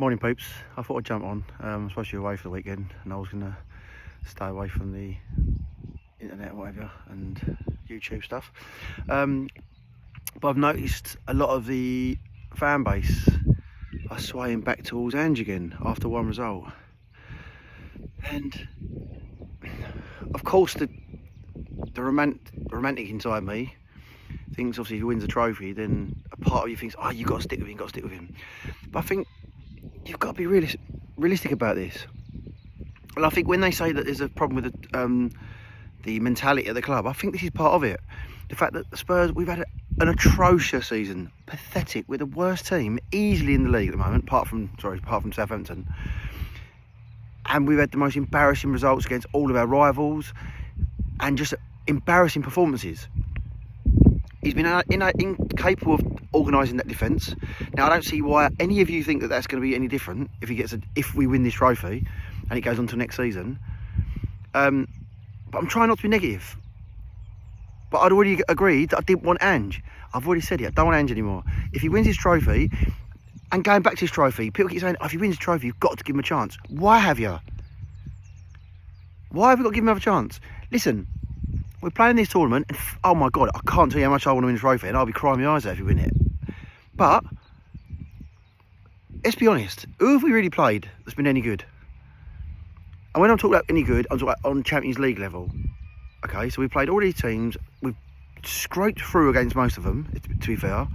Morning peeps, I thought I'd jump on. I'm supposed to be away for the weekend and I was going to stay away from the internet or whatever and YouTube stuff. But I've noticed a lot of the fan base are swaying back towards Ange again after one result. And of course the romantic inside me thinks obviously if he wins a trophy, then a part of you thinks, oh, you've got to stick with him, But I think you've got to be realistic about this. And I think when they say that there's a problem with the mentality of the club, I think this is part of it. The fact that the Spurs, we've had an atrocious season, pathetic. We're the worst team easily in the league at the moment, apart from Southampton. And we've had the most embarrassing results against all of our rivals, and just embarrassing performances. He's been incapable of organising that defence. Now I don't see why any of you think that that's going to be any different if we win this trophy and it goes on to next season. But I'm trying not to be negative. But I'd already agreed that I didn't want Ange. I've already said it. I don't want Ange anymore. If he wins his trophy, and going back to his trophy, people keep saying, oh, if he wins his trophy, you've got to give him a chance. Why have you? Why have we got to give him another chance? Listen, we're playing this tournament, and oh my God, I can't tell you how much I want to win the trophy, and I'll be crying my eyes out if we win it. But let's be honest, who have we really played that's been any good? And when I'm talking about any good, I'm talking about on Champions League level. Okay, so we've played all these teams, we've scraped through against most of them, to be fair,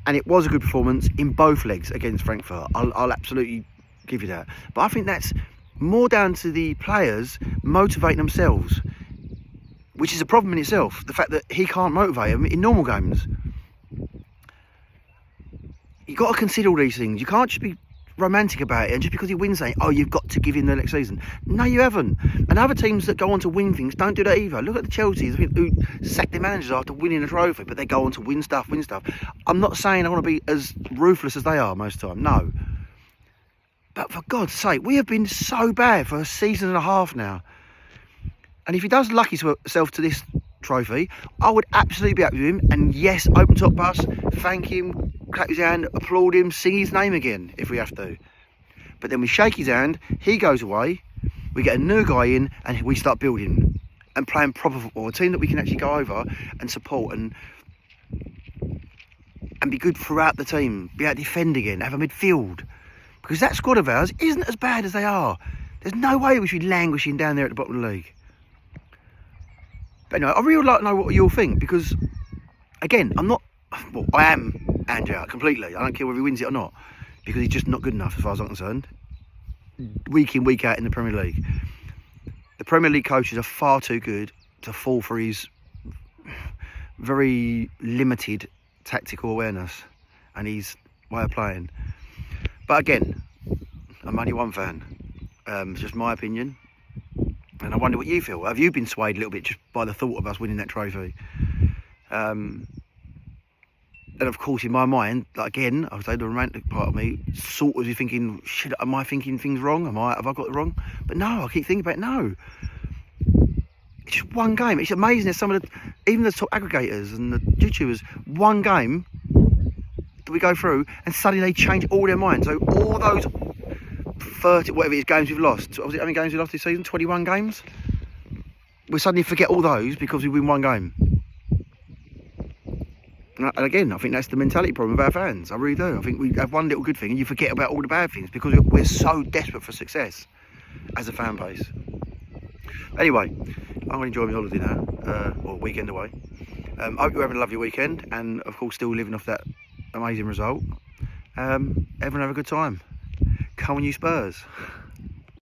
and it was a good performance in both legs against Frankfurt. I'll absolutely give you that. But I think that's more down to the players motivating themselves, which is a problem in itself. The fact that he can't motivate them in normal games. You've got to consider all these things. You can't just be romantic about it and just because he wins saying, oh, you've got to give him the next season. No, you haven't. And other teams that go on to win things don't do that either. Look at the Chelsea who sack their managers after winning a trophy, but they go on to win stuff. I'm not saying I want to be as ruthless as they are most of the time, no. But for God's sake, we have been so bad for a season and a half now. And if he does luck himself to this trophy, I would absolutely be happy with him. And yes, open top bus, thank him, clap his hand, applaud him, sing his name again if we have to. But then we shake his hand, he goes away, we get a new guy in, and we start building and playing proper football. A team that we can actually go over and support and be good throughout the team. Be able to defend again, have a midfield. Because that squad of ours isn't as bad as they are. There's no way we should be languishing down there at the bottom of the league. But anyway, I really would like to know what you'll think, because, again, I am Ange out completely. I don't care whether he wins it or not, because he's just not good enough as far as I'm concerned. Week in, week out in the Premier League. The Premier League coaches are far too good to fall for his very limited tactical awareness and his way of playing. But again, I'm only one fan. It's just my opinion. And I wonder what you feel. Have you been swayed a little bit just by the thought of us winning that trophy? And of course, in my mind, like again, I would say the romantic part of me sort of is thinking, am I thinking things wrong? Have I got it wrong? But no, I keep thinking about it. No. It's just one game. It's amazing that even the top aggregators and the YouTubers, one game that we go through and suddenly they change all their minds. So all those 30, whatever it is, games we've lost. How many games we lost this season? 21 games? We suddenly forget all those because we win one game. And again, I think that's the mentality problem of our fans. I really do. I think we have one little good thing and you forget about all the bad things because we're so desperate for success as a fan base. Anyway, I'm going to enjoy my holiday now, or weekend away. I hope you're having a lovely weekend and, of course, still living off that amazing result. Everyone have a good time. Come on, you Spurs.